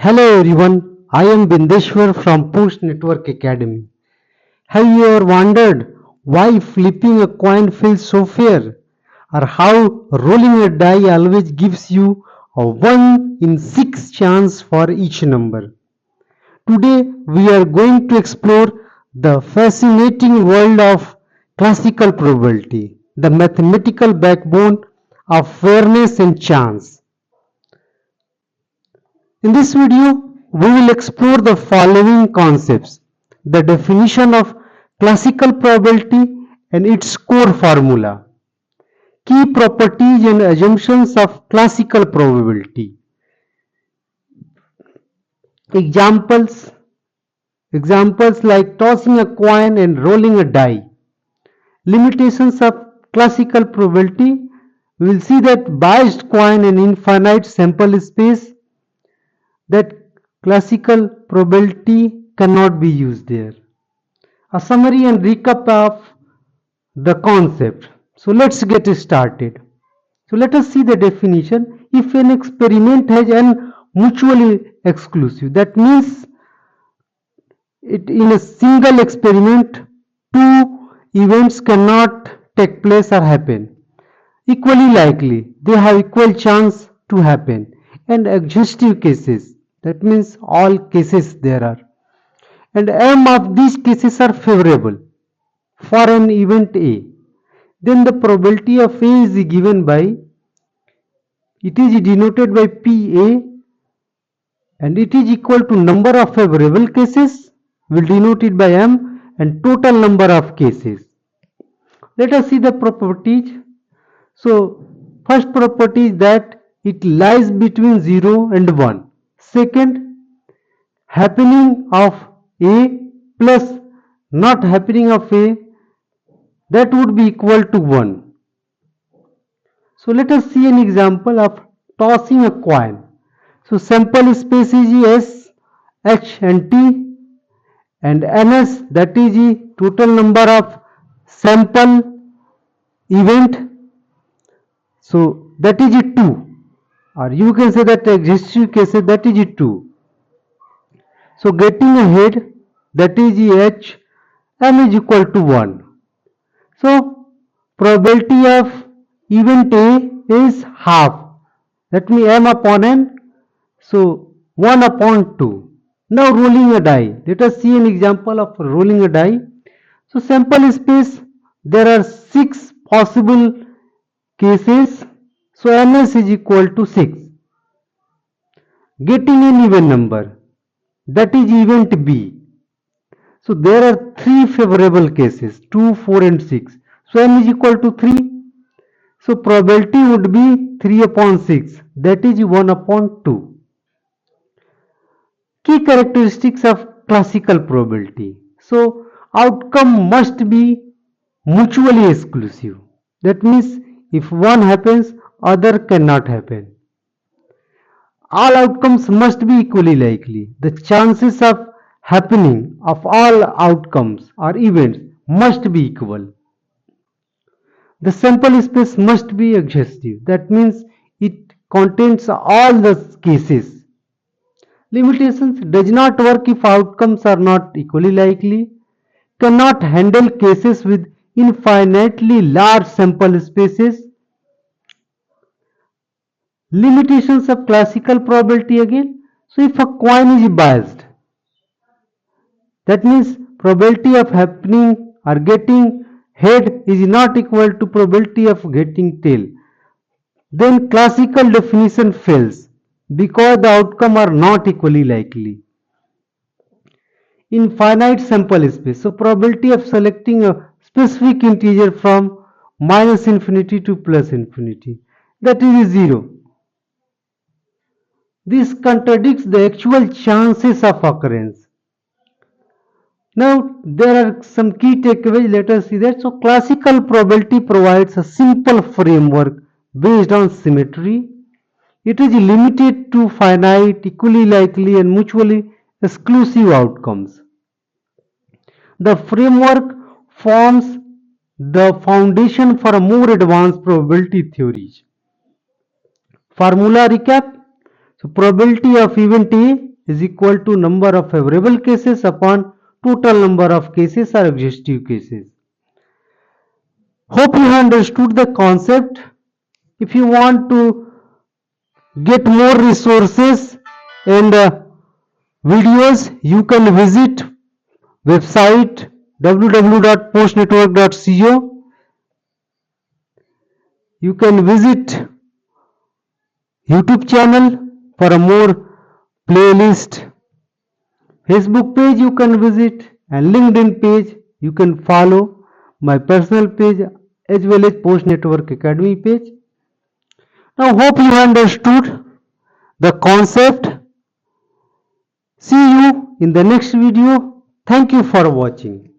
Hello everyone, I am Bindeshwar from PostNetwork Academy. Have you ever wondered why flipping a coin feels so fair? Or how rolling a die always gives you a 1 in 6 chance for each number? Today we are going to explore the fascinating world of classical probability, the mathematical backbone of fairness and chance. In this video, we will explore the following concepts: the definition of classical probability and its core formula, key properties and assumptions of classical probability, examples, examples like tossing a coin and rolling a die, limitations of classical probability. We will see that biased coin and infinite sample space, that classical probability cannot be used there. A summary and recap of the concept. So let's get started. So let us see the definition. If an experiment has an mutually exclusive, that means in a single experiment, two events cannot take place or happen. Equally likely, they have equal chance to happen. And exhaustive cases, that means all cases there are. And m of these cases are favorable for an event A. Then the probability of A is given by, it is denoted by PA, and it is equal to number of favorable cases, will denote it by M, and total number of cases. Let us see the properties. So first property is that it lies between 0 and 1. Second, happening of A plus not happening of A, that would be equal to 1. So let us see an example of tossing a coin. So sample space is S, H and T, and NS, that is the total number of sample event. So that is 2, or you can say that exhaustive cases, that is 2. So getting a head, that is H, M is equal to 1. So probability of event A is half, that means M upon N, so 1 upon 2. Now rolling a die, let us see an example of rolling a die. So sample space, there are 6 possible cases, so NS is equal to 6. Getting an even number, that is event B. So there are 3 favorable cases, 2, 4 and 6. So M is equal to 3. So probability would be 3 upon 6, that is 1 upon 2. Key characteristics of classical probability. So outcome must be mutually exclusive. That means if one happens, other cannot happen. All outcomes must be equally likely. The chances of happening of all outcomes or events must be equal. The sample space must be exhaustive. That means it contains all the cases. Limitations: does not work if outcomes are not equally likely, cannot handle cases with infinitely large sample spaces. Limitations of classical probability again. So if a coin is biased, that means probability of happening or getting head is not equal to probability of getting tail, then classical definition fails because the outcome are not equally likely. Infinite sample space, so probability of selecting a specific integer from minus infinity to plus infinity, that is 0. This contradicts the actual chances of occurrence. Now there are some key takeaways, let us see that. So classical probability provides a simple framework based on symmetry. It is limited to finite, equally likely and mutually exclusive outcomes. The framework forms the foundation for a more advanced probability theories. Formula recap. So probability of event A is equal to number of favorable cases upon total number of cases or exhaustive cases. Hope you have understood the concept. If you want to get more resources and videos, you can visit website www.postnetwork.co. You can visit YouTube channel for a more playlist. Facebook page you can visit, and LinkedIn page you can follow my personal page as well as Post Network Academy page. Now hope you understood the concept. See you in the next video. Thank you for watching.